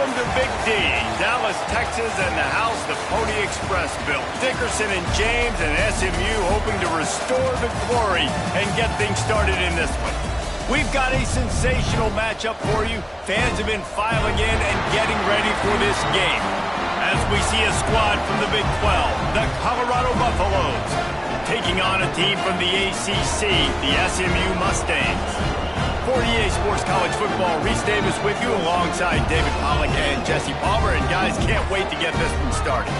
Welcome to Big D, Dallas, Texas, and the house the Pony Express built. Dickerson and James and SMU hoping to restore the glory and get things started in this one. We've got a sensational matchup for you. Fans have been filing in and getting ready for this game. As we see a squad from the Big 12, the Colorado Buffaloes, taking on a team from the ACC, the SMU Mustangs. 48 Sports College Football, Reese Davis with you alongside David Pollack and Jesse Palmer. And guys, can't wait to get this one started.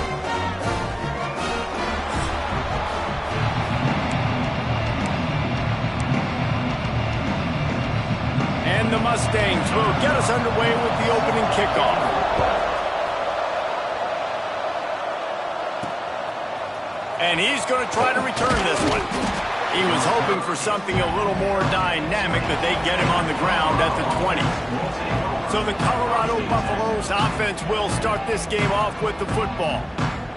And the Mustangs will get us underway with the opening kickoff. And he's going to try to return this one. He was hoping for something a little more dynamic, but they get him on the ground at the 20. So the Colorado Buffaloes offense will start this game off with the football.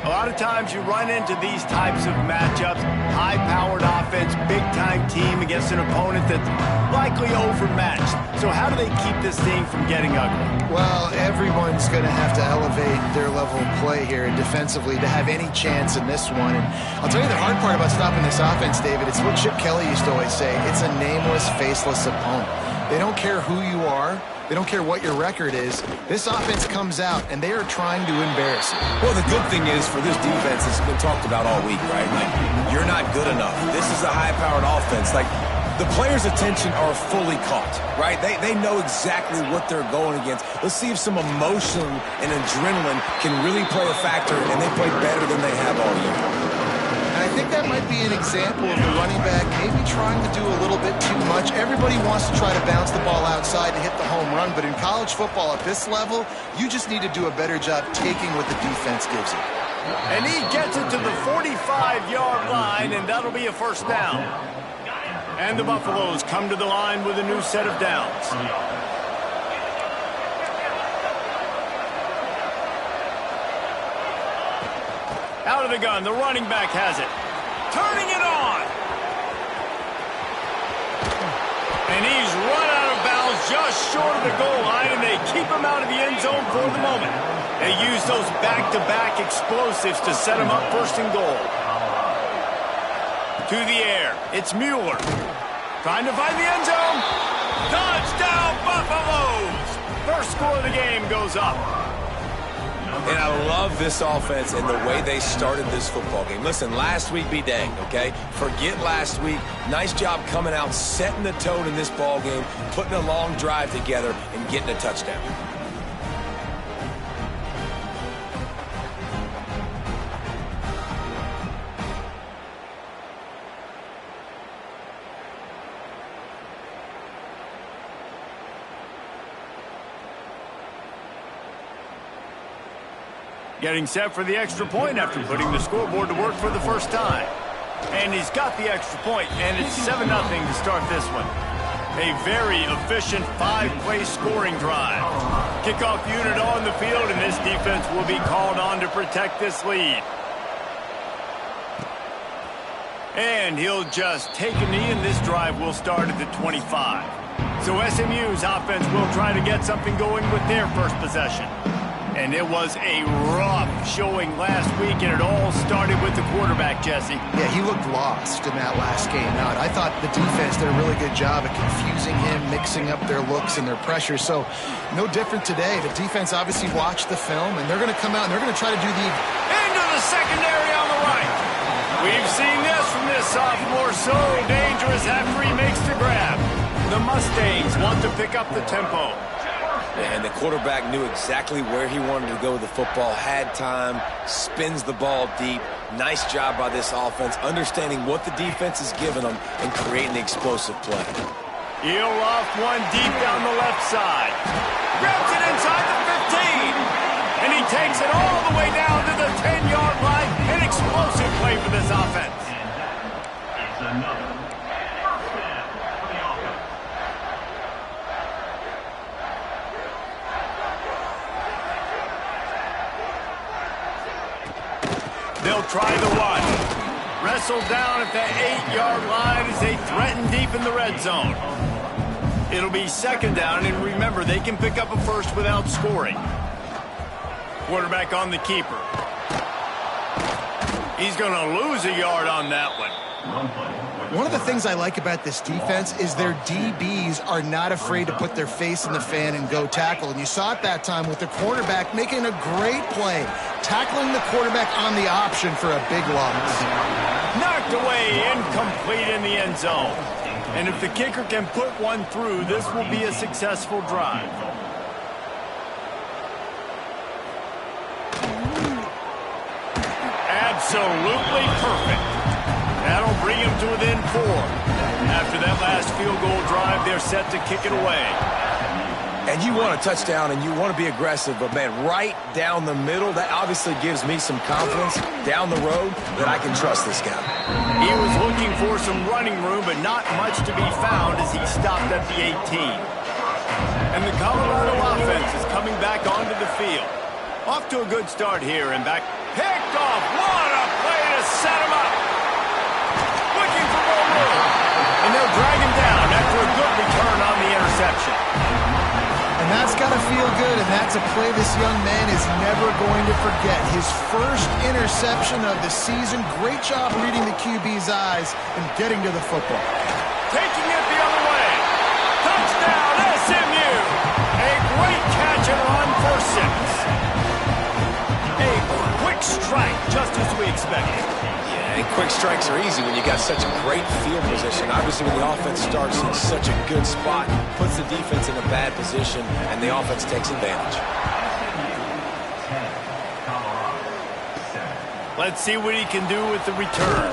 A lot of times you run into these types of matchups, high-powered offense, big-time team against an opponent that's likely overmatched. So how do they keep this thing from getting ugly? Well, everyone's going to have to elevate their level of play here defensively to have any chance in this one. And I'll tell you the hard part about stopping this offense, David, it's what Chip Kelly used to always say. It's a nameless, faceless opponent. They don't care who you are. They don't care what your record is. This offense comes out, and they are trying to embarrass you. Well, the good thing is for this defense, it's been talked about all week, right? Like, you're not good enough. This is a high-powered offense. Like, the players' attention are fully caught, right? They know exactly what they're going against. Let's see if some emotion and adrenaline can really play a factor, and they play better than they have all year. I think that might be an example of the running back maybe trying to do a little bit too much. Everybody wants to try to bounce the ball outside and hit the home run, but in college football at this level, you just need to do a better job taking what the defense gives you. And he gets it to the 45-yard line, and that'll be a first down. And the Buffaloes come to the line with a new set of downs. Out of the gun, the running back has it. Turning it on. And he's run out of bounds just short of the goal line, and they keep him out of the end zone for the moment. They use those back-to-back explosives to set him up first and goal. To the air, it's Mueller. Trying to find the end zone. Touchdown, Buffaloes! First score of the game goes up. And I love this offense and the way they started this football game. Listen, last week be danged, okay? Forget last week. Nice job coming out, setting the tone in this ball game, putting a long drive together, and getting a touchdown. Getting set for the extra point after putting the scoreboard to work for the first time. And he's got the extra point, and it's 7-0 to start this one. A very efficient 5-play scoring drive. Kickoff unit on the field, and this defense will be called on to protect this lead. And he'll just take a knee, and this drive will start at the 25. So SMU's offense will try to get something going with their first possession. And it was a rough showing last week, and it all started with the quarterback, Jesse. Yeah, he looked lost in that last game. Now, I thought the defense did a really good job of confusing him, mixing up their looks and their pressure. So, no different today. The defense obviously watched the film, and they're going to come out and they're going to try to do the... Into the secondary on the right. We've seen this from this sophomore. So dangerous after he makes the grab. The Mustangs want to pick up the tempo. And the quarterback knew exactly where he wanted to go with the football, had time, spins the ball deep. Nice job by this offense, understanding what the defense is giving them and creating the explosive play. He'll loft one deep down the left side. Grabs it inside the 15. And he takes it all the way down to the 10-yard line. An explosive play for this offense. It's another. They'll try the one. Wrestled down at the 8-yard line as they threaten deep in the red zone. It'll be second down, and remember, they can pick up a first without scoring. Quarterback on the keeper. He's going to lose a yard on that one. One of the things I like about this defense is their DBs are not afraid to put their face in the fan and go tackle. And you saw it that time with the quarterback making a great play, tackling the quarterback on the option for a big loss. Knocked away, incomplete in the end zone. And if the kicker can put one through, this will be a successful drive. Absolutely perfect. That'll bring him to within 4. After that last field goal drive, they're set to kick it away. And you want a touchdown and you want to be aggressive, but man, right down the middle, that obviously gives me some confidence down the road that I can trust this guy. He was looking for some running room, but not much to be found as he stopped at the 18. And the Colorado offense is coming back onto the field. Off to a good start here and back. Picked off. What a play to set him up. Looking for more room. And they'll drag him down after a good return on the interception. And that's got to feel good, and that's a play this young man is never going to forget. His first interception of the season. Great job reading the QB's eyes and getting to the football. Taking it the other way. Touchdown, SMU. A great catch and run for 6. A quick strike, just as we expected. Yeah, and quick strikes are easy when you got such a great field position. Obviously, when the offense starts in such a good spot, puts the defense in a bad position, and the offense takes advantage. Let's see what he can do with the return.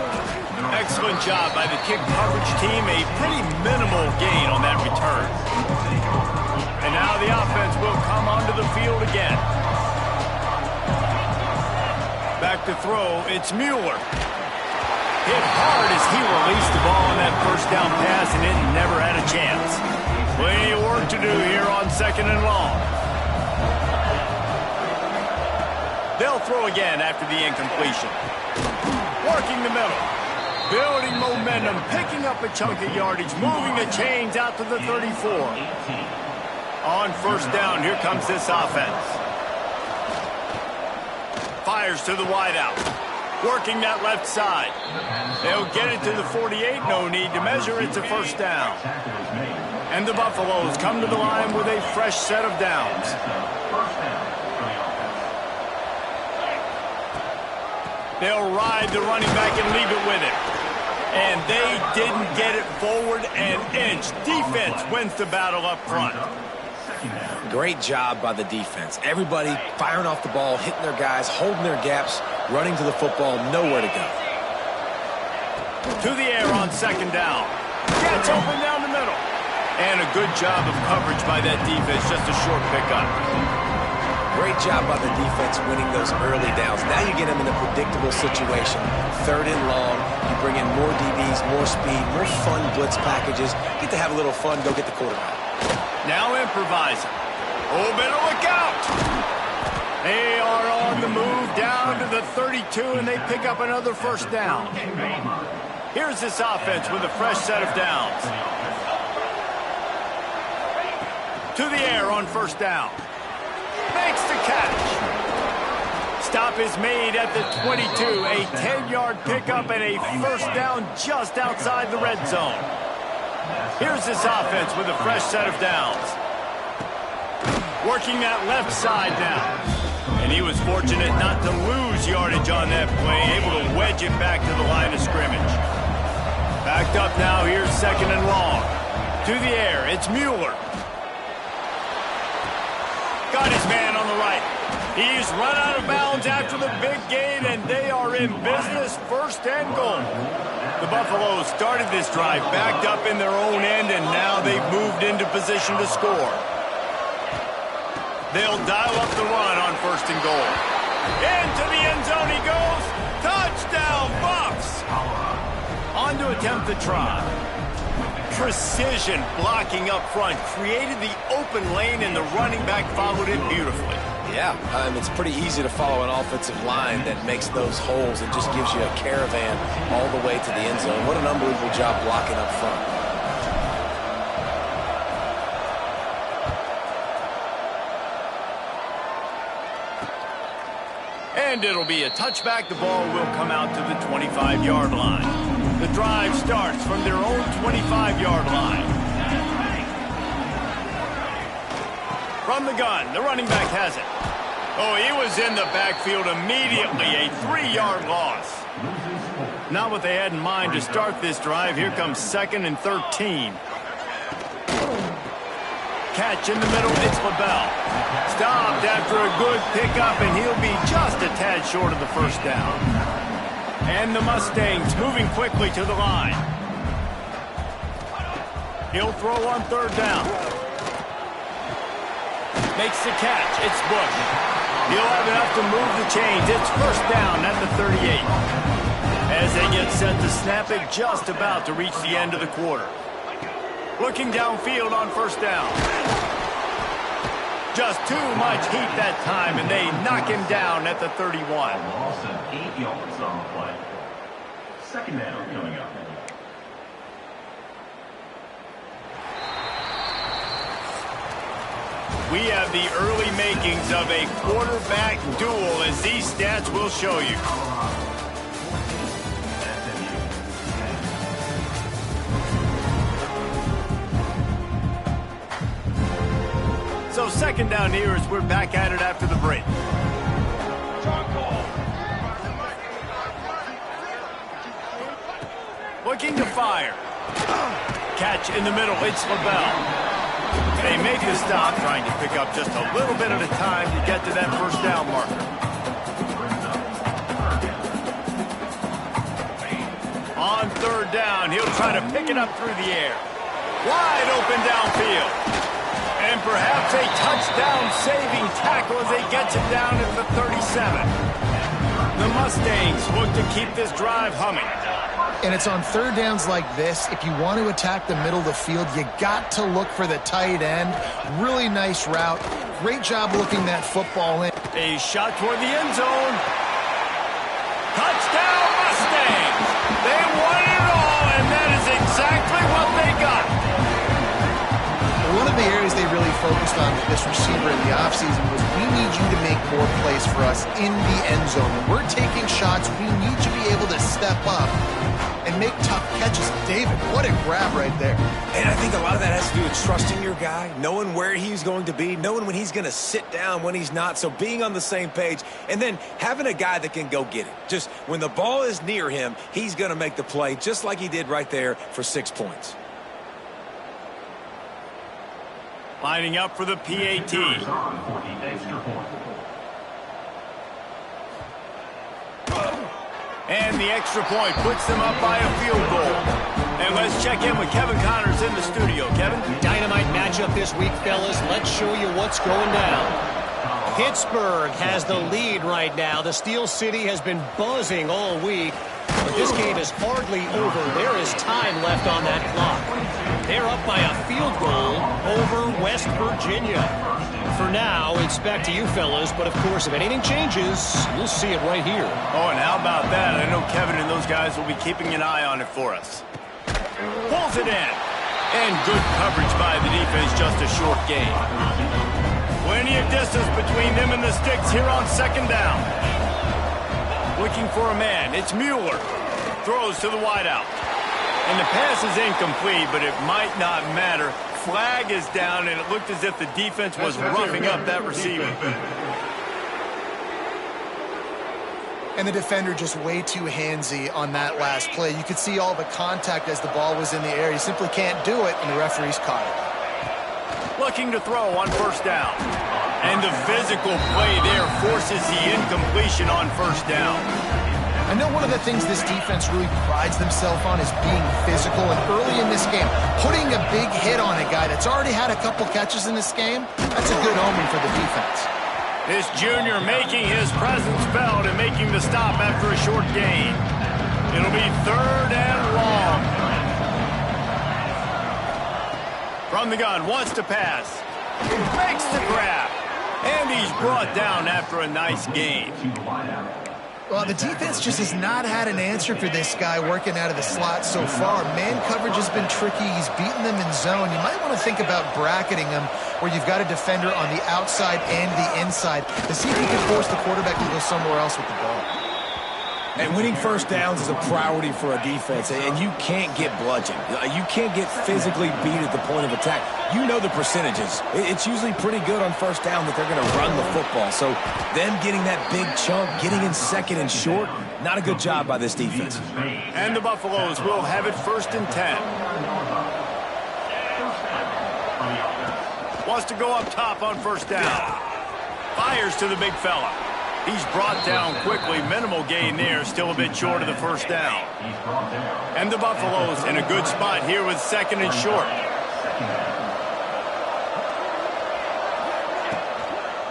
Excellent job by the kick coverage team. A pretty minimal gain on that return. And now the offense will come onto the field again. Back to throw, it's Mueller. Hit hard as he released the ball on that first down pass, and it never had a chance. Plenty of work to do here on 2nd and long. They'll throw again after the incompletion. Working the middle. Building momentum, picking up a chunk of yardage, moving the chains out to the 34. On first down, here comes this offense. Fires to the wideout. Working that left side. They'll get it to the 48. No need to measure. It's a first down. And the Buffaloes come to the line with a fresh set of downs. They'll ride the running back and leave it with it. And they didn't get it forward an inch. Defense wins the battle up front. Great job by the defense. Everybody firing off the ball, hitting their guys, holding their gaps, running to the football, nowhere to go. To the air on 2nd down. Gets open down the middle. And a good job of coverage by that defense, just a short pickup. Great job by the defense winning those early downs. Now you get them in a predictable situation. 3rd and long. You bring in more DBs, more speed, more fun blitz packages. Get to have a little fun, go get the quarterback. Now improvising. Oh, better look out. They are on the move down to the 32, and they pick up another first down. Here's this offense with a fresh set of downs. To the air on first down. Makes the catch. Stop is made at the 22. A 10-yard pickup and a first down just outside the red zone. Here's this offense with a fresh set of downs. Working that left side now. And he was fortunate not to lose yardage on that play, able to wedge it back to the line of scrimmage. Backed up now, here's 2nd and long. To the air, it's Mueller. Got his man on the right. He's run out of bounds after the big gain, and they are in business, 1st and goal. The Buffaloes started this drive backed up in their own end, and now they've moved into position to score. They'll dial up the run on 1st and goal. Into the end zone he goes. Touchdown, Buffs! On to attempt the try. Precision blocking up front. Created the open lane, and the running back followed it beautifully. Yeah, it's pretty easy to follow an offensive line that makes those holes and just gives you a caravan all the way to the end zone. What an unbelievable job blocking up front. And it'll be a touchback. The ball will come out to the 25-yard line. The drive starts from their own 25-yard line. From the gun, the running back has it. Oh, he was in the backfield immediately. A 3-yard loss. Not what they had in mind to start this drive. Here comes 2nd and 13. Catch in the middle, it's LaBelle. Stopped after a good pickup, and he'll be just a tad short of the first down. And the Mustangs moving quickly to the line. He'll throw on 3rd down. Makes the catch, it's Bush. He'll have enough to move the chains. It's 1st down at the 38. As they get set to snap it, just about to reach the end of the quarter. Looking downfield on 1st down. Just too much heat that time, and they knock him down at the 31. Loss of 8 yards on the play. 2nd down coming up. We have the early makings of a quarterback duel, as these stats will show you. So 2nd down here as we're back at it after the break. Looking to fire. Catch in the middle, it's LaBelle. They make the stop, trying to pick up just a little bit at a time to get to that 1st down marker. On 3rd down, he'll try to pick it up through the air. Wide open downfield. And perhaps a touchdown-saving tackle as they get him down at the 37. The Mustangs look to keep this drive humming. And it's on 3rd downs like this. If you want to attack the middle of the field, you got to look for the tight end. Really nice route. Great job looking that football in. A shot toward the end zone. Touchdown, Mustangs! They won it all, and that is exactly what they got. One of the areas they really focused on with this receiver in the offseason was, we need you to make more plays for us in the end zone. When we're taking shots, we need you to be able to step up and make tough catches. David, what a grab right there. And I think a lot of that has to do with trusting your guy, knowing where he's going to be, knowing when he's going to sit down, when he's not. So being on the same page, and then having a guy that can go get it. Just when the ball is near him, he's going to make the play, just like he did right there for 6 points. Lining up for the PAT. And the extra point puts them up by a field goal. And let's check in with Kevin Connors in the studio. Kevin? Dynamite matchup this week, fellas. Let's show you what's going down. Pittsburgh has the lead right now. The Steel City has been buzzing all week. But this game is hardly over. There is time left on that clock. They're up by a field goal over West Virginia. For now, it's back to you fellas, but of course, if anything changes, you'll see it right here. Oh, and how about that? I know Kevin and those guys will be keeping an eye on it for us. Pulls it in. And good coverage by the defense, just a short gain. Plenty of distance between them and the sticks here on 2nd down. Looking for a man. It's Mueller. Throws to the wideout. And the pass is incomplete, but it might not matter. Flag is down, and it looked as if the defense was roughing up that receiver. And the defender just way too handsy on that last play. You could see all the contact as the ball was in the air. You simply can't do it, and the referee's caught it. Looking to throw on 1st down. And the physical play there forces the incompletion on 1st down. I know one of the things this defense really prides themselves on is being physical, and early in this game, putting a big hit on a guy that's already had a couple catches in this game, that's a good omen for the defense. This junior making his presence felt and making the stop after a short gain. It'll be 3rd and long. From the gun, wants to pass. Makes the grab. And he's brought down after a nice gain. Well, the defense just has not had an answer for this guy working out of the slot so far. Man coverage has been tricky. He's beaten them in zone. You might want to think about bracketing him where you've got a defender on the outside and the inside to see if you can force the quarterback to go somewhere else with the ball. And winning first downs is a priority for a defense, and you can't get bludgeoned. You can't get physically beat at the point of attack. You know the percentages. It's usually pretty good on first down that they're going to run the football. So them getting that big chunk, getting in second and short, not a good job by this defense. And the Buffaloes will have it 1st and 10. Wants to go up top on first down. Fires to the big fella. He's brought down quickly. Minimal gain there. Still a bit short of the first down. And the Buffaloes in a good spot here with 2nd and short.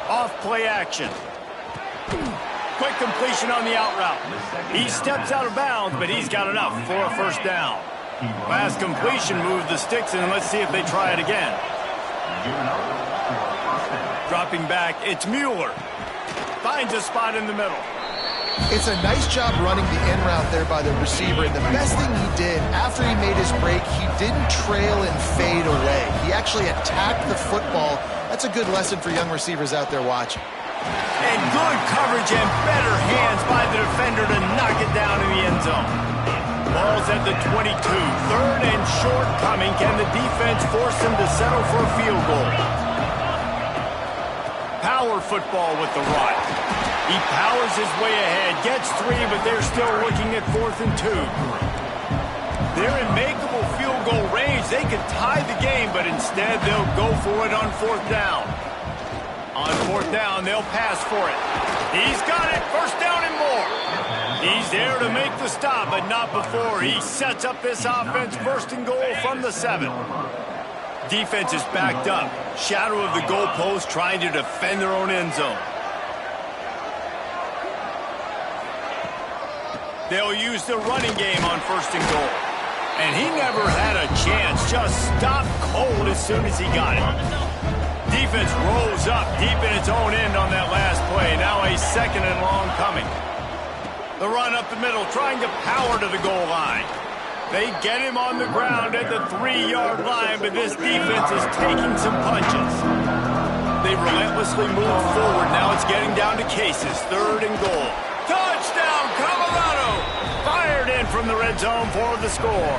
Off play action. Quick completion on the out route. He steps out of bounds, but he's got enough for a first down. Last completion moved the sticks in. Let's see if they try it again. Dropping back, it's Mueller. Finds a spot in the middle. It's a nice job running the in route there by the receiver. And the best thing he did after he made his break, he didn't trail and fade away. He actually attacked the football. That's a good lesson for young receivers out there watching. And good coverage and better hands by the defender to knock it down in the end zone. Ball's at the 22. 3rd and short coming. Can the defense force him to settle for a field goal? Power football with the run. He powers his way ahead, gets 3, but they're still looking at 4th and 2. They're in makeable field goal range. They could tie the game, but instead they'll go for it on 4th down. On 4th down, they'll pass for it. He's got it, 1st down and more. He's there to make the stop, but not before. He sets up this offense 1st and goal from the 7. Defense is backed up. Shadow of the goalpost trying to defend their own end zone. They'll use the running game on 1st and goal. And he never had a chance. Just stopped cold as soon as he got it. Defense rolls up deep in its own end on that last play. Now a 2nd and long coming. The run up the middle, trying to power to the goal line. They get him on the ground at the 3-yard line, but this defense is taking some punches. They relentlessly move forward. Now it's getting down to cases. 3rd and goal. Touchdown, Colorado! Fired in from the red zone for the score.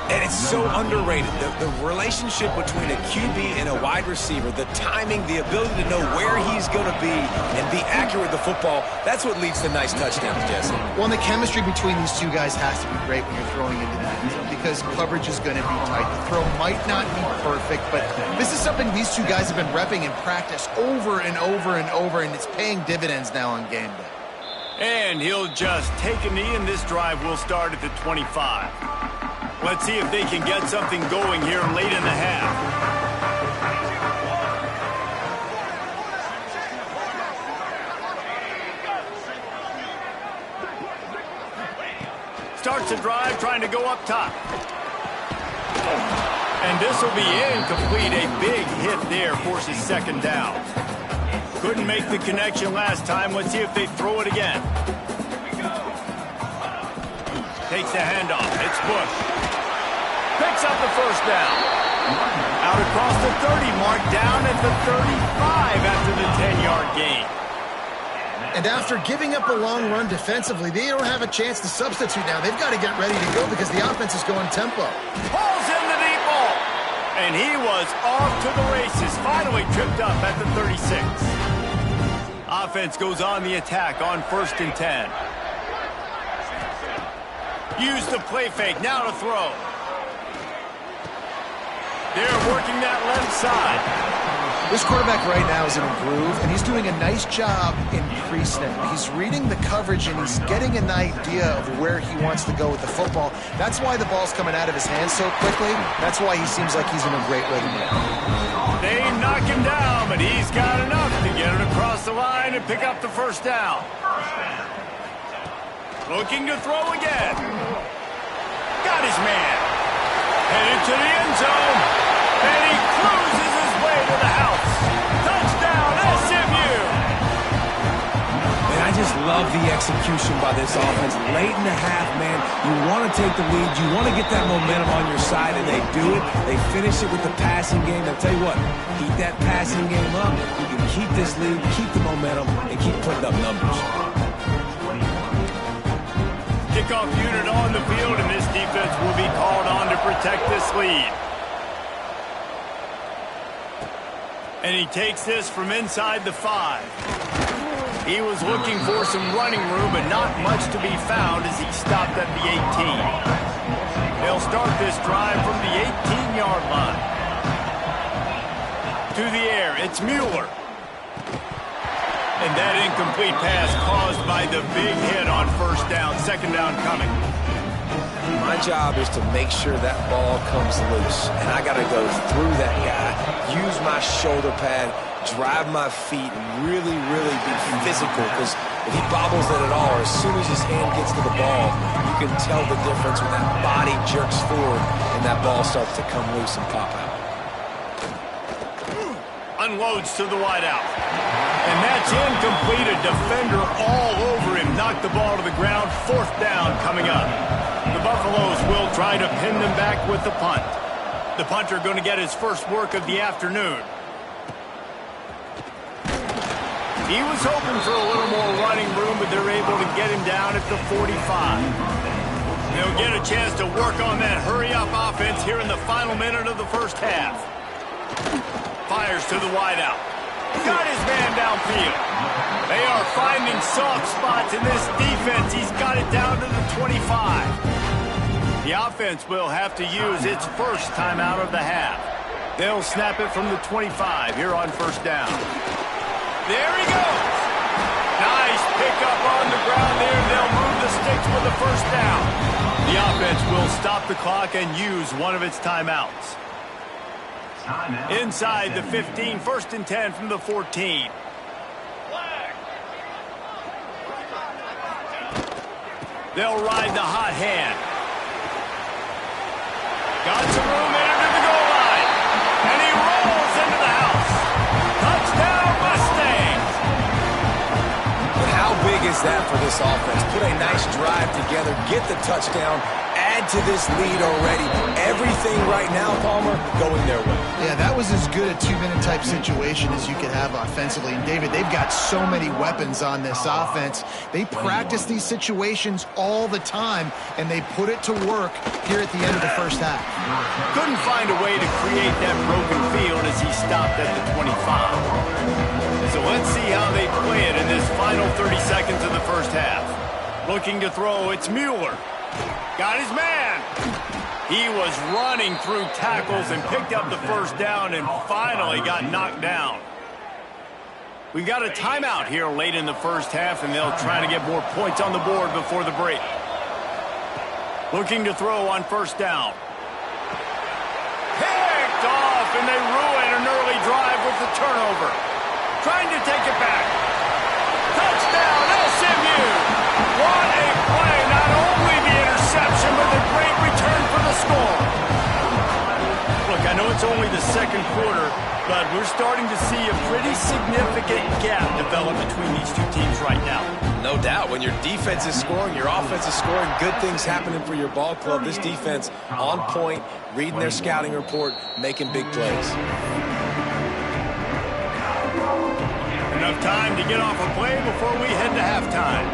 And it's so underrated. The relationship between a QB and a wide receiver, the timing, the ability to know where he's going to be and be accurate with the football, that's what leads to nice touchdowns, Jesse. Well, and the chemistry between these two guys has to be great when you're throwing into that end zone because coverage is going to be tight. The throw might not be perfect, but this is something these two guys have been repping in practice over and over and over, and it's paying dividends now on game day. And he'll just take a knee, and this drive will start at the 25. Let's see if they can get something going here late in the half. Starts the drive, trying to go up top. And this will be incomplete. A big hit there forces 2nd down. Couldn't make the connection last time. Let's see if they throw it again. Takes the handoff. It's Bush. Picks up the 1st down. Out across the 30 mark, down at the 35 after the 10-yard gain. And after giving up a long run defensively, they don't have a chance to substitute now. They've got to get ready to go because the offense is going tempo. Pulls in the deep ball. And he was off to the races. Finally tripped up at the 36. Offense goes on the attack on 1st and 10. Use the play fake. Now to throw. They're working that left side. This quarterback right now is in a groove, and he's doing a nice job in pre-snap. He's reading the coverage, and he's getting an idea of where he wants to go with the football. That's why the ball's coming out of his hands so quickly. That's why he seems like he's in a great rhythm. They knock him down, but he's got enough to get it across the line and pick up the 1st down. Looking to throw again. Got his man. Headed to the end zone. And he cruises his way to the house. Touchdown, SMU. And I just love love the execution by this offense. Late in the half, man, you want to take the lead. You want to get that momentum on your side, and they do it. They finish it with the passing game. I'll tell you what, keep that passing game up. You can keep this lead, keep the momentum, and keep putting up numbers. Kickoff unit on the field, and this defense will be called on to protect this lead. And he takes this from inside the 5. He was looking for some running room, but not much to be found as he stopped at the 18. They'll start this drive from the 18-yard line. To the air, it's Mueller. And that incomplete pass caused by the big hit on first down. Second down coming. My job is to make sure that ball comes loose, and I got to go through that guy, use my shoulder pad, drive my feet, and really, really be physical, because if he bobbles it at all, or as soon as his hand gets to the ball, you can tell the difference when that body jerks forward and that ball starts to come loose and pop out. Unloads to the wideout. And that's incomplete. A defender all over him. Knocked the ball to the ground. Fourth down coming up. The Buffaloes will try to pin them back with the punt. The punter going to get his first work of the afternoon. He was hoping for a little more running room, but they're able to get him down at the 45. They'll get a chance to work on that hurry-up offense here in the final minute of the first half. Fires to the wideout. Got his man downfield. They are finding soft spots in this defense. He's got it down to the 25. The offense will have to use its first timeout of the half. They'll snap it from the 25 here on first down. There he goes. Nice pickup on the ground there. They'll move the sticks for the first down. The offense will stop the clock and use one of its timeouts. Inside the 15, first and 10 from the 14. They'll ride the hot hand. Got some room into the goal line. And he rolls into the house. Touchdown, Mustangs! But how big is that for this offense? Put a nice drive together, get the touchdown, add to this lead already. Everything right now, Palmer, going their way. Yeah, that was as good a two-minute type situation as you could have offensively. And, David, they've got so many weapons on this offense. They practice these situations all the time, and they put it to work here at the end of the first half. Couldn't find a way to create that broken field as he stopped at the 25. So let's see how they play it in this final 30 seconds of the first half. Looking to throw, it's Mueller. Got his man. He was running through tackles and picked up the first down and finally got knocked down. We've got a timeout here late in the first half, and they'll try to get more points on the board before the break. Looking to throw on first down. Picked off, and they ruin an early drive with the turnover. Trying to take it back. Touchdown, SMU. What a play. Not only the interception, but the great return for the score. Look, I know it's only the second quarter, but we're starting to see a pretty significant gap develop between these two teams right now. No doubt. When your defense is scoring, your offense is scoring, good things happening for your ball club. This defense on point, reading their scouting report, making big plays. Enough time to get off a play before we head to halftime.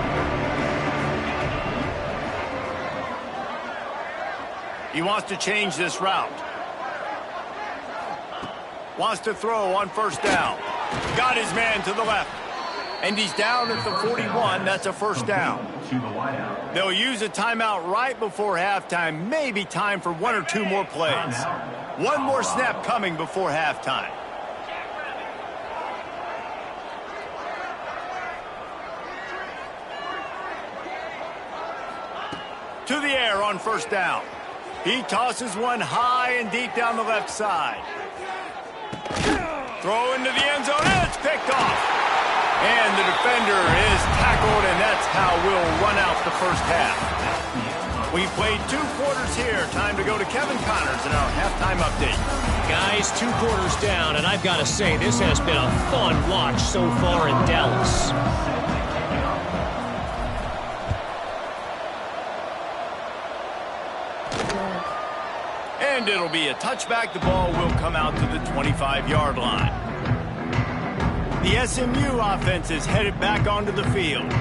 He wants to change this route. Wants to throw on first down. Got his man to the left. And he's down at the 41. That's a first down. They'll use a timeout right before halftime. Maybe time for one or two more plays. One more snap coming before halftime. To the air on first down. He tosses one high and deep down the left side. Throw into the end zone, and it's picked off. And the defender is tackled, and that's how we'll run out the first half. We played 2 quarters here. Time to go to Kevin Connors in our halftime update. Guys, 2 quarters down, and I've got to say, this has been a fun watch so far in Dallas. And it'll be a touchback. The ball will come out to the 25-yard line. The SMU offense is headed back onto the field.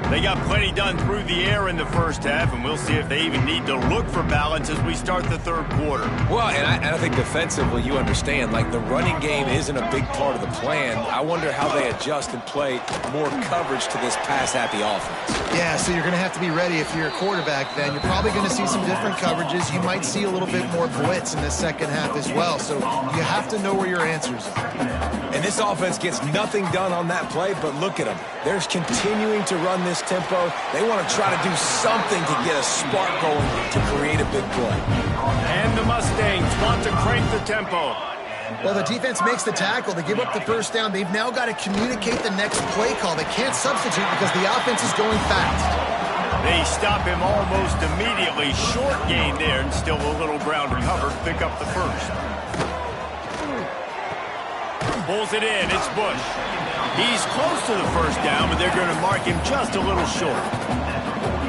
They got plenty done through the air in the first half, and we'll see if they even need to look for balance as we start the third quarter. Well, and I think defensively, you understand, like the running game isn't a big part of the plan. I wonder how they adjust and play more coverage to this pass-happy offense. Yeah, so you're going to have to be ready if you're a quarterback then. You're probably going to see some different coverages. You might see a little bit more blitz in the second half as well, so you have to know where your answers are. And this offense gets nothing done on that play, but look at them. They're continuing to run this tempo. They want to try to do something to get a spark going to create a big play. And the Mustangs want to crank the tempo. Well, the defense makes the tackle. They give up the first down. They've now got to communicate the next play call. They can't substitute because the offense is going fast. They stop him almost immediately. Short gain there, and still a little ground covered. Pick up the first. Pulls it in. It's Bush. He's close to the first down, but they're going to mark him just a little short.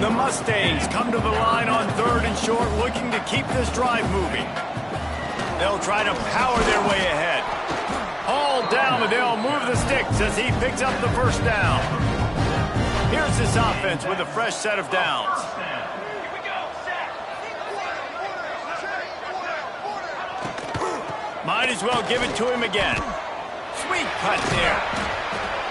The Mustangs come to the line on third and short, looking to keep this drive moving. They'll try to power their way ahead. All down, but they'll move the sticks as he picks up the first down. Here's this offense with a fresh set of downs. Might as well give it to him again. Sweet cut there.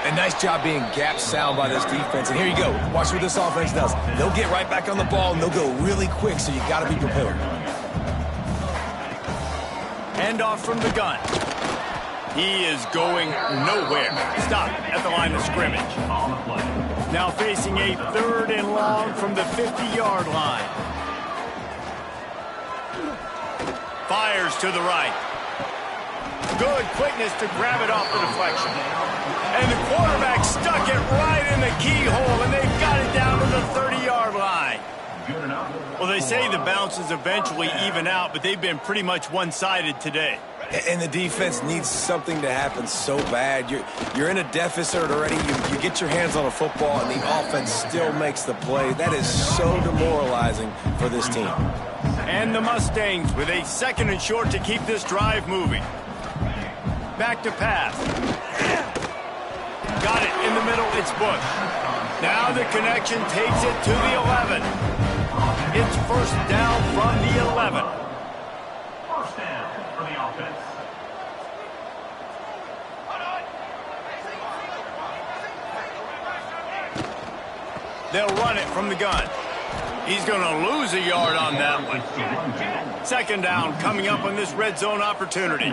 A nice job being gap sound by this defense. And here you go. Watch what this offense does. They'll get right back on the ball, and they'll go really quick, so you got to be prepared. Handoff from the gun. He is going nowhere. Stop at the line of scrimmage. Now facing a third and long from the 50-yard line. Fires to the right. Good quickness to grab it off the deflection. And the quarterback stuck it right in the keyhole, and they've got it down to the 30-yard line. Well, they say the bounces eventually even out, but they've been pretty much one-sided today. And the defense needs something to happen so bad. You're in a deficit already. You get your hands on a football, and the offense still makes the play. That is so demoralizing for this team. And the Mustangs with a second and short to keep this drive moving. Back to pass. Got it in the middle. It's Bush. Now the connection takes it to the 11. It's first down from the 11. First down for the offense. They'll run it from the gun. He's going to lose a yard on that one. Second down coming up on this red zone opportunity.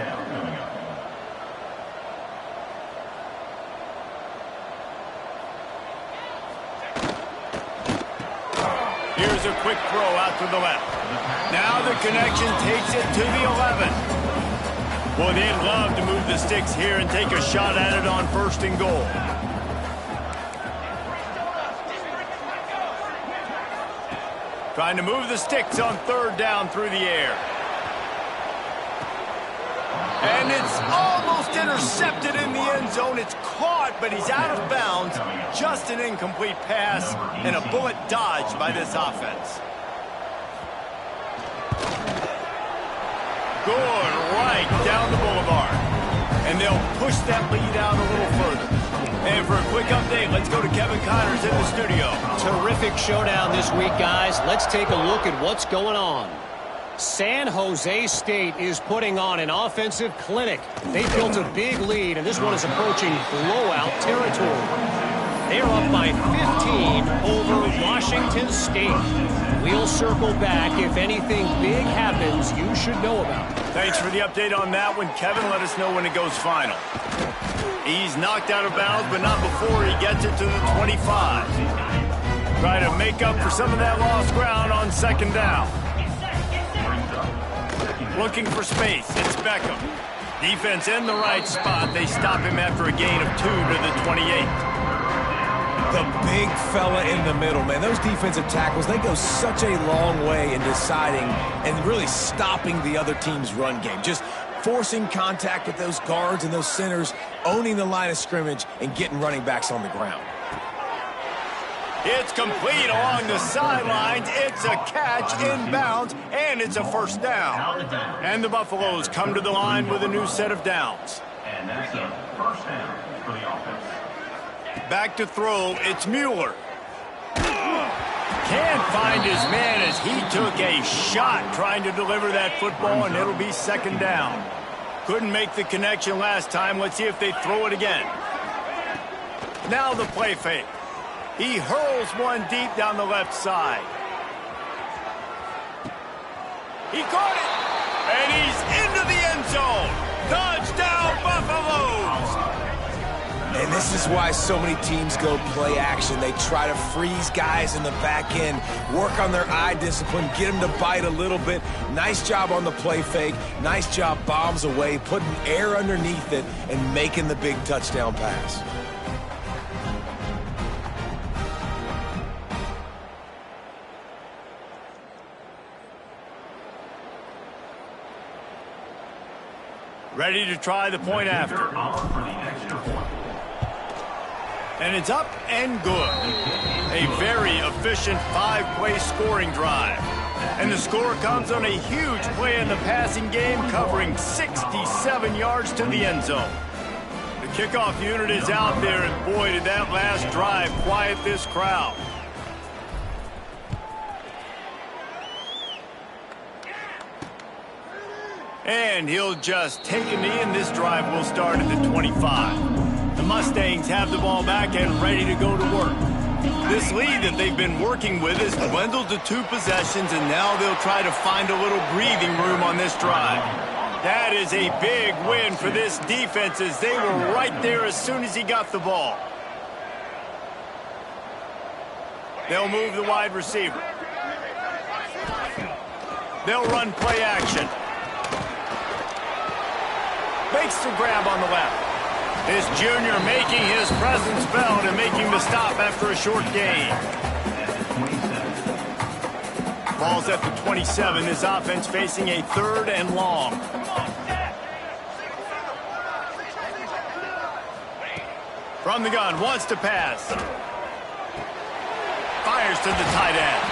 Here's a quick throw out to the left. Now the connection takes it to the 11. Well, they'd love to move the sticks here and take a shot at it on first and goal. Trying to move the sticks on third down through the air. And it's almost intercepted in the end zone. It's caught, but he's out of bounds. Just an incomplete pass and a bullet dodged by this offense. Good right down the boulevard. And they'll push that lead out a little further. And for a quick update, let's go to Kevin Connors in the studio. Terrific showdown this week, guys. Let's take a look at what's going on. San Jose State is putting on an offensive clinic. They built a big lead, and this one is approaching blowout territory. They're up by 15 over Washington State. We'll circle back if anything big happens you should know about. Thanks for the update on that one, Kevin. Let us know when it goes final. He's knocked out of bounds, but not before he gets it to the 25. Try to make up for some of that lost ground on second down. Looking for space. It's Beckham. Defense in the right spot. They stop him after a gain of 2 to the 28. The big fella in the middle, man. Those defensive tackles, they go such a long way in deciding and really stopping the other team's run game. Just forcing contact with those guards and those centers, owning the line of scrimmage, and getting running backs on the ground. It's complete along the sidelines. It's a catch inbounds, and it's a first down. And the Buffaloes come to the line with a new set of downs. And that's a first down for the offense. Back to throw, it's Mueller. Can't find his man as he took a shot trying to deliver that football, and it'll be second down. Couldn't make the connection last time. Let's see if they throw it again. Now the play fake. He hurls one deep down the left side. He caught it, and he's into the end zone. Touchdown, Buffaloes! And this is why so many teams go play action. They try to freeze guys in the back end, work on their eye discipline, get them to bite a little bit. Nice job on the play fake. Nice job bombs away, putting air underneath it, and making the big touchdown pass. Ready to try the point after. And it's up and good. A very efficient 5-play scoring drive. And the score comes on a huge play in the passing game, covering 67 yards to the end zone. The kickoff unit is out there, and boy, did that last drive quiet this crowd. And he'll just take a knee, and this drive will start at the 25. The Mustangs have the ball back and ready to go to work. This lead that they've been working with has dwindled to 2 possessions, and now they'll try to find a little breathing room on this drive. That is a big win for this defense, as they were right there as soon as he got the ball. They'll move the wide receiver. They'll run play action. Makes the grab on the left. This junior making his presence felt and making the stop after a short gain. Ball's at the 27. This offense facing a 3rd and long. From the gun, wants to pass. Fires to the tight end.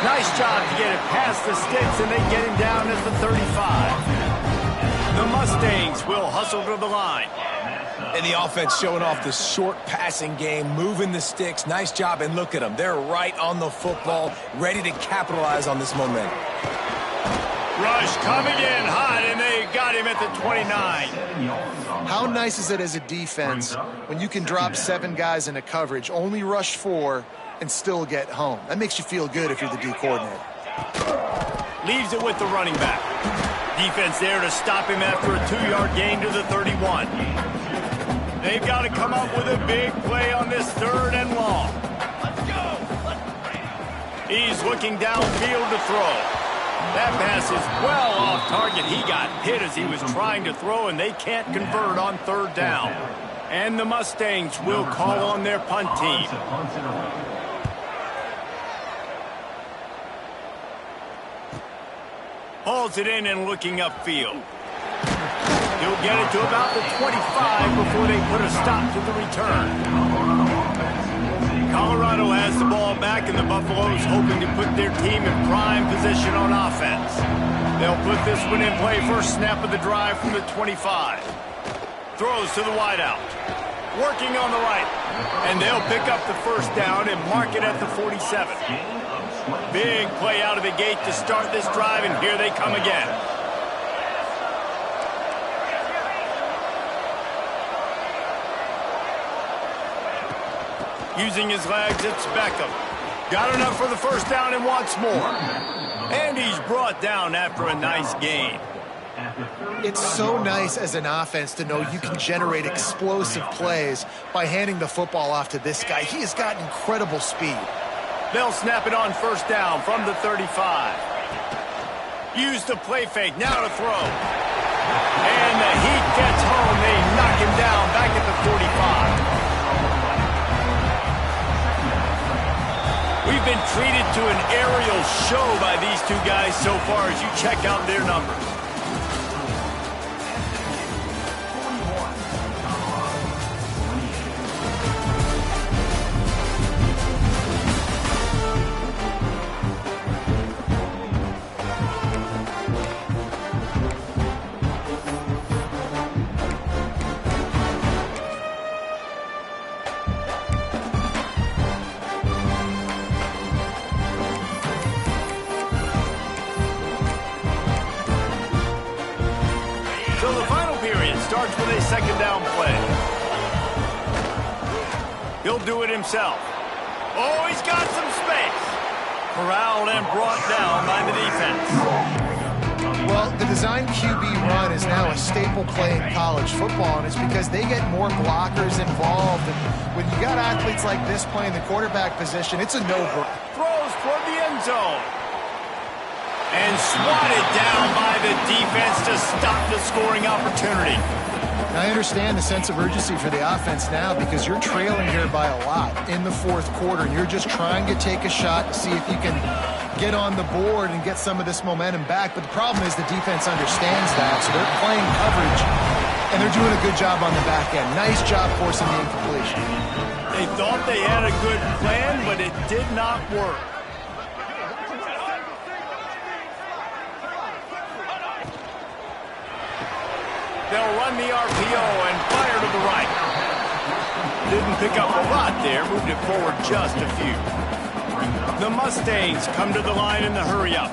Nice job to get it past the sticks, and they get him down at the 35. The Mustangs will hustle to the line. And the offense showing off the short passing game, moving the sticks. Nice job, and look at them. They're right on the football, ready to capitalize on this momentum. Rush coming in hot, and they got him at the 29. How nice is it as a defense when you can drop 7 guys into coverage, only rush 4, and still get home? That makes you feel good if you're the D coordinator. Leaves it with the running back. Defense there to stop him after a 2-yard gain to the 31. They've got to come up with a big play on this 3rd and long. He's looking downfield to throw. That pass is well off target. He got hit as he was trying to throw, and they can't convert on 3rd down. And the Mustangs will call on their punt team. Hauls it in and looking upfield. He'll get it to about the 25 before they put a stop to the return. Colorado has the ball back, and the Buffaloes hoping to put their team in prime position on offense. They'll put this one in play first snap of the drive from the 25. Throws to the wideout. Working on the right. And they'll pick up the first down and mark it at the 47. Big play out of the gate to start this drive, and here they come again. Using his legs, it's Beckham. Got enough for the first down and wants more. And he's brought down after a nice gain. It's so nice as an offense to know you can generate explosive plays by handing the football off to this guy. He has got incredible speed. They'll snap it on first down from the 35. Use the play fake, now to throw. And the heat gets home. They knock him down back at the 45. We've been treated to an aerial show by these 2 guys so far as you check out their numbers. starts with a second down play. He'll do it himself. Oh, he's got some space. Corralled and brought down by the defense. Well, the design QB run is now a staple play in college football, and it's because they get more blockers involved. And when you got athletes like this playing the quarterback position, it's a no-brainer. Throws toward the end zone. And swatted down by the defense to stop the scoring opportunity. I understand the sense of urgency for the offense now because you're trailing here by a lot in the fourth quarter, and you're just trying to take a shot to see if you can get on the board and get some of this momentum back. But the problem is the defense understands that, so they're playing coverage, and they're doing a good job on the back end. Nice job forcing the incompletion. They thought they had a good plan, but it did not work. They'll run the RPO and fire to the right. Didn't pick up a lot there, moved it forward just a few. The Mustangs come to the line in the hurry-up.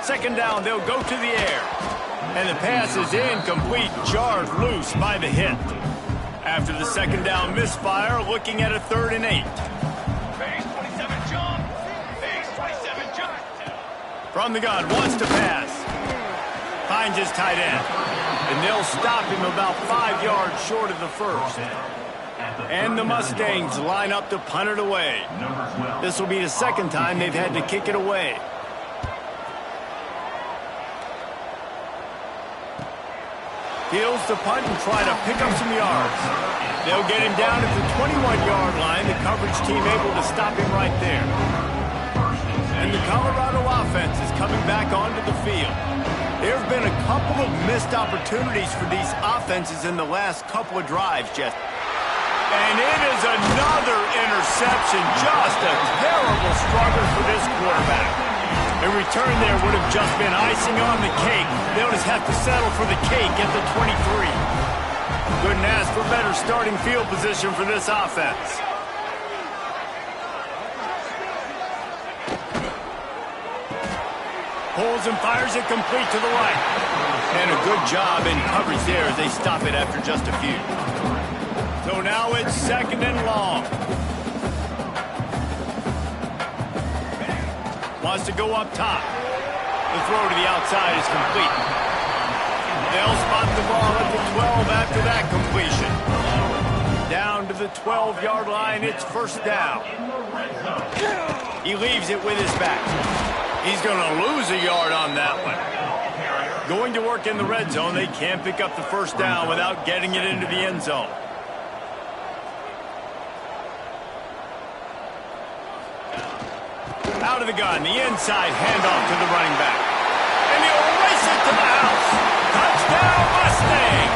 Second down, they'll go to the air. And the pass is incomplete, jarred loose by the hit. After the second down misfire, looking at a 3rd and 8. From the gun, wants to pass. Finds his tight end. And they'll stop him about 5 yards short of the first. And the Mustangs line up to punt it away. This will be the second time they've had to kick it away. Fields to punt and try to pick up some yards. They'll get him down at the 21-yard line. The coverage team able to stop him right there. And the Colorado offense is coming back onto the field. There have been a couple of missed opportunities for these offenses in the last couple of drives, Jess. And it is another interception. Just a terrible struggle for this quarterback. A return there would have just been icing on the cake. They'll just have to settle for the cake at the 23. Couldn't ask for better starting field position for this offense. Pulls and fires it complete to the right. And a good job in coverage there as they stop it after just a few. So now it's 2nd and long. Wants to go up top. The throw to the outside is complete. They'll spot the ball at the 12 after that completion. Down to the 12-yard line, it's 1st down. He leaves it with his back. He's going to lose a yard on that one. Going to work in the red zone. They can't pick up the 1st down without getting it into the end zone. Out of the gun, the inside handoff to the running back. And he'll race it to the house. Touchdown, Mustangs!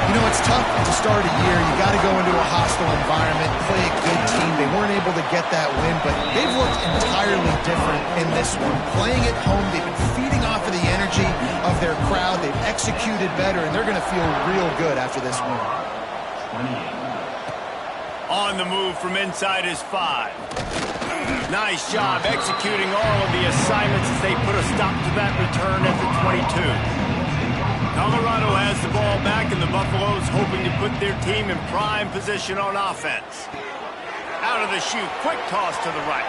You know, it's tough to start a year. You got to go into a hostile environment, play a good team. They weren't able to get that win, but they've looked entirely different in this one. Playing at home, they've been feeding off of the energy of their crowd. They've executed better, and they're going to feel real good after this win. On the move from inside is 5. Nice job executing all of the assignments as they put a stop to that return at the 22. Colorado has the ball back, and the Buffaloes hoping to put their team in prime position on offense. Out of the chute, quick toss to the right.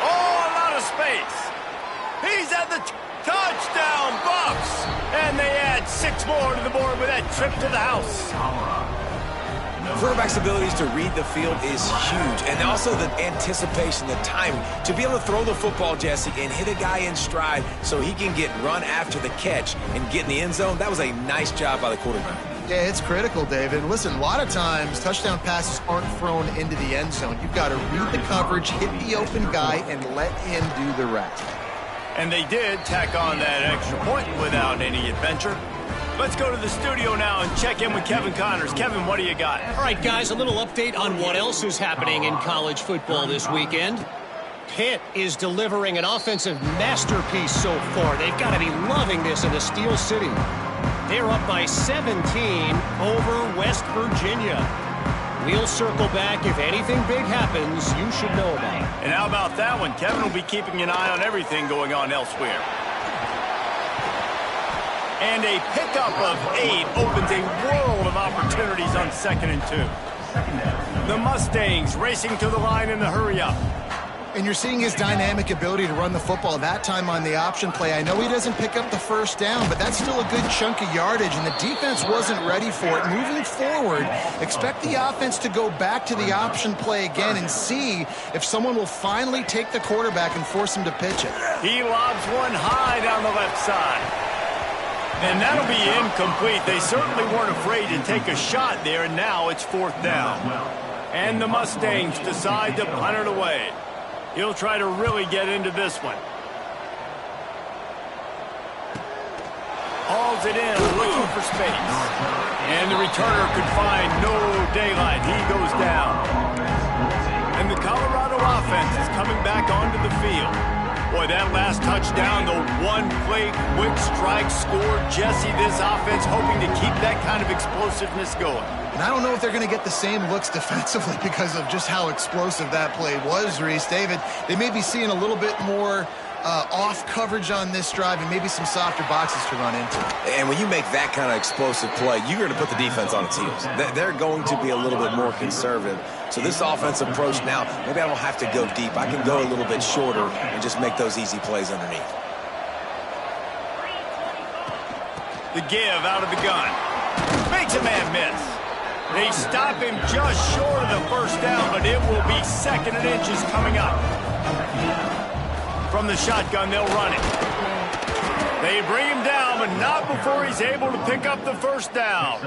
Oh, a lot of space. He's at the touchdown, Buffs! And they add 6 more to the board with that trip to the house. Quarterback's abilities to read the field is huge, and also the anticipation, the timing. To be able to throw the football, Jesse, and hit a guy in stride so he can get run after the catch and get in the end zone, that was a nice job by the quarterback. Yeah, it's critical, David. Listen, a lot of times touchdown passes aren't thrown into the end zone. You've got to read the coverage, hit the open guy, and let him do the rest. And they did tack on that extra point without any adventure. Let's go to the studio now and check in with Kevin Connors. Kevin, what do you got? All right, guys, a little update on what else is happening in college football this weekend. Pitt is delivering an offensive masterpiece so far. They've got to be loving this in the Steel City. They're up by 17 over West Virginia. We'll circle back. If anything big happens, you should know about it. And how about that one? Kevin will be keeping an eye on everything going on elsewhere. And a pickup of 8 opens a world of opportunities on 2nd and 2. The Mustangs racing to the line in the hurry-up. And you're seeing his dynamic ability to run the football, that time on the option play. I know he doesn't pick up the first down, but that's still a good chunk of yardage, and the defense wasn't ready for it. Moving forward, expect the offense to go back to the option play again and see if someone will finally take the quarterback and force him to pitch it. He lobs one high down the left side. And that'll be incomplete. They certainly weren't afraid to take a shot there, and now it's 4th down. And the Mustangs decide to punt it away. He'll try to really get into this one. Hauls it in, looking for space. And the returner could find no daylight. He goes down. And the Colorado offense is coming back onto the field. Boy, that last touchdown, the one-play quick strike score. Jesse, this offense hoping to keep that kind of explosiveness going. And I don't know if they're going to get the same looks defensively because of just how explosive that play was, Reese. David, they may be seeing a little bit more off coverage on this drive and maybe some softer boxes to run into. And when you make that kind of explosive play, you're going to put the defense on its heels. They're going to be a little bit more conservative. So this offensive approach now, maybe I don't have to go deep. I can go a little bit shorter and just make those easy plays underneath. The give out of the gun. Makes a man miss. They stop him just short of the first down, but it will be 2nd and inches coming up. From the shotgun, they'll run it. They bring him down, but not before he's able to pick up the first down.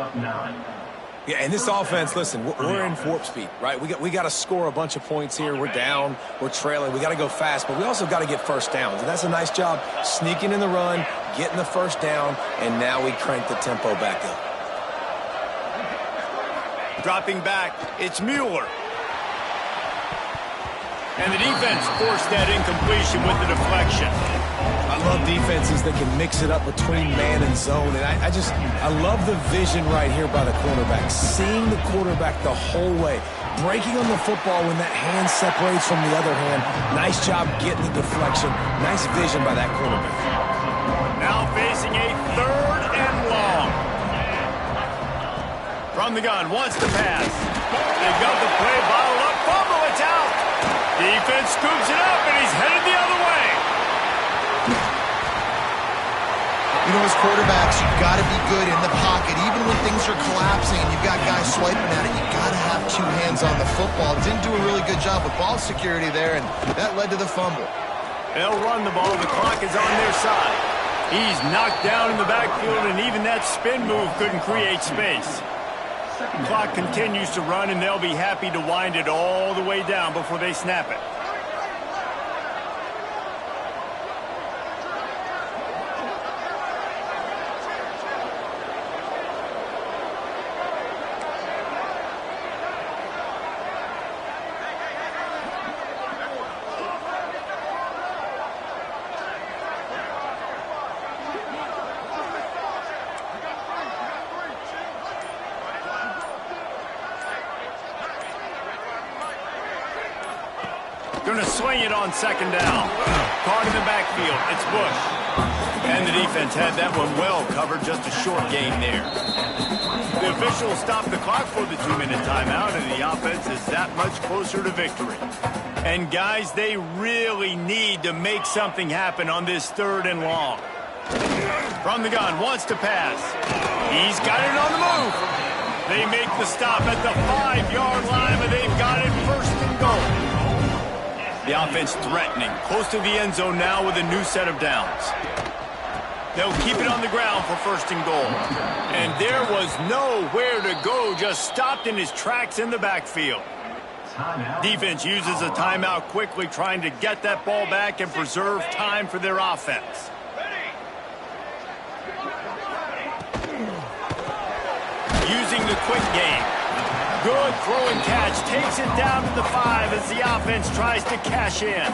Yeah, and this offense, listen, we're in warp speed, right? We got to score a bunch of points here. We're down, we're trailing. We got to go fast, but we also got to get first downs. And that's a nice job sneaking in the run, getting the first down, and now we crank the tempo back up. Dropping back, it's Mueller. And the defense forced that incompletion with the deflection. I love defenses that can mix it up between man and zone. And I love the vision right here by the quarterback. Seeing the quarterback the whole way. Breaking on the football when that hand separates from the other hand. Nice job getting the deflection. Nice vision by that quarterback. Now facing a 3rd and long. From the gun, wants to pass. They've got the play bottled up. Fumble, it's out. Defense scoops it up, and he's headed the other way. You know, as quarterbacks, you've got to be good in the pocket. Even when things are collapsing and you've got guys swiping at it, you've got to have 2 hands on the football. Didn't do a really good job with ball security there, and that led to the fumble. They'll run the ball. The clock is on their side. He's knocked down in the backfield, and even that spin move couldn't create space. The clock continues to run, and they'll be happy to wind it all the way down before they snap it. Going to swing it on 2nd down. Caught in the backfield. It's Bush. And the defense had that one well covered. Just a short gain there. The officials stopped the clock for the 2-minute timeout, and the offense is that much closer to victory. And, guys, they really need to make something happen on this 3rd and long. From the gun, wants to pass. He's got it on the move. They make the stop at the 5-yard line, but they've got it 1st and goal. The offense threatening, close to the end zone now with a new set of downs. They'll keep it on the ground for 1st and goal. And there was nowhere to go, just stopped in his tracks in the backfield. Defense uses a timeout quickly, trying to get that ball back and preserve time for their offense. Using the quick game. Good throw and catch. Takes it down to the 5 as the offense tries to cash in.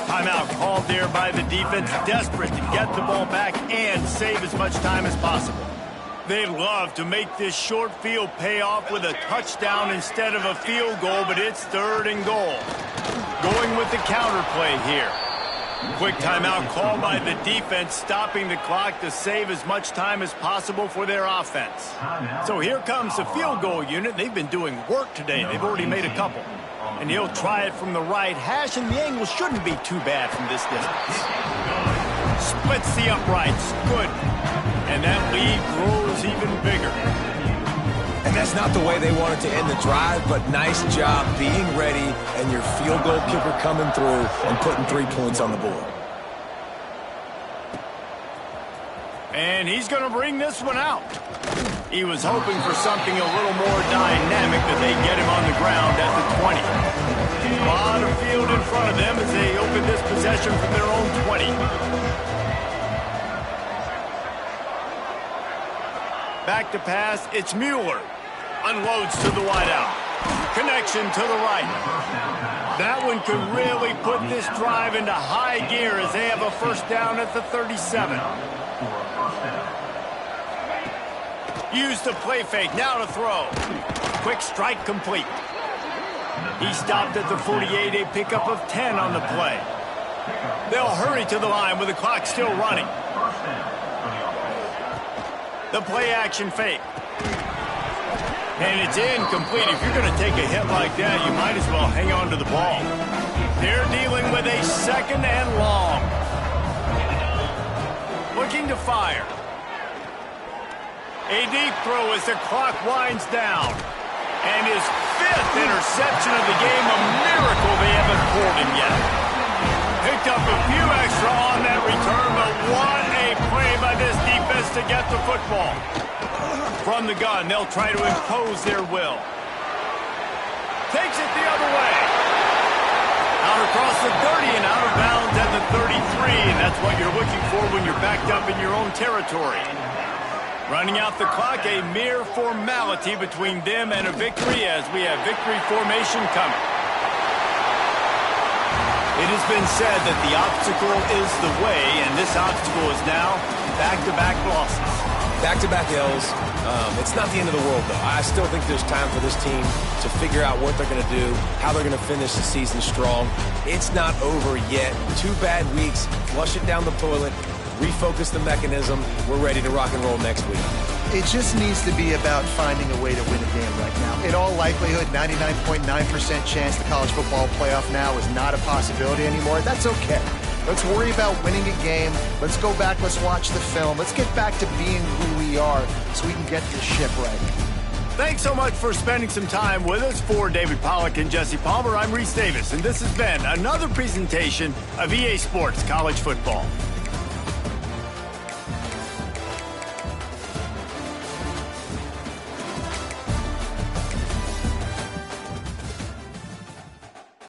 Timeout called there by the defense, desperate to get the ball back and save as much time as possible. They'd love to make this short field pay off with a touchdown instead of a field goal, but it's 3rd and goal. Going with the counter play here. Quick timeout called by the defense, stopping the clock to save as much time as possible for their offense. So here comes the field goal unit. They've been doing work today. They've already made a couple. And he'll try it from the right hash, and the angle shouldn't be too bad from this distance. Splits the uprights. Good. And that lead grows even bigger. And that's not the way they wanted to end the drive, but nice job being ready and your field goal kicker coming through and putting 3 points on the board. And he's going to bring this one out. He was hoping for something a little more dynamic, but they get him on the ground at the 20. A lot of field in front of them as they open this possession from their own 20. Back to pass, it's Mueller. Unloads to the wideout. Connection to the right. That one could really put this drive into high gear as they have a first down at the 37. Use the play fake, now to throw. Quick strike complete. He stopped at the 48, a pickup of 10 on the play. They'll hurry to the line with the clock still running. The play action fake. And it's incomplete. If you're going to take a hit like that, you might as well hang on to the ball. They're dealing with a 2nd and long. Looking to fire. A deep throw as the clock winds down. And his 5th interception of the game, a miracle they haven't pulled him yet. Picked up a few extra on that return, but what a play by this defense to get the football. From the gun, they'll try to impose their will. Takes it the other way. Out across the 30 and out of bounds at the 33, and that's what you're looking for when you're backed up in your own territory. Running out the clock, a mere formality between them and a victory as we have victory formation coming. It has been said that the obstacle is the way, and this obstacle is now back-to-back losses. Back-to-back L's. It's not the end of the world, though. I still think there's time for this team to figure out what they're going to do, how they're going to finish the season strong. It's not over yet. 2 bad weeks. Flush it down the toilet. Refocus the mechanism. We're ready to rock and roll next week. It just needs to be about finding a way to win a game right now. In all likelihood, 99.9% chance the college football playoff now is not a possibility anymore. That's okay. Let's worry about winning a game. Let's go back. Let's watch the film. Let's get back to being who we are so we can get this ship right. Thanks so much for spending some time with us. For David Pollack and Jesse Palmer, I'm Reese Davis, and this has been another presentation of EA Sports College Football.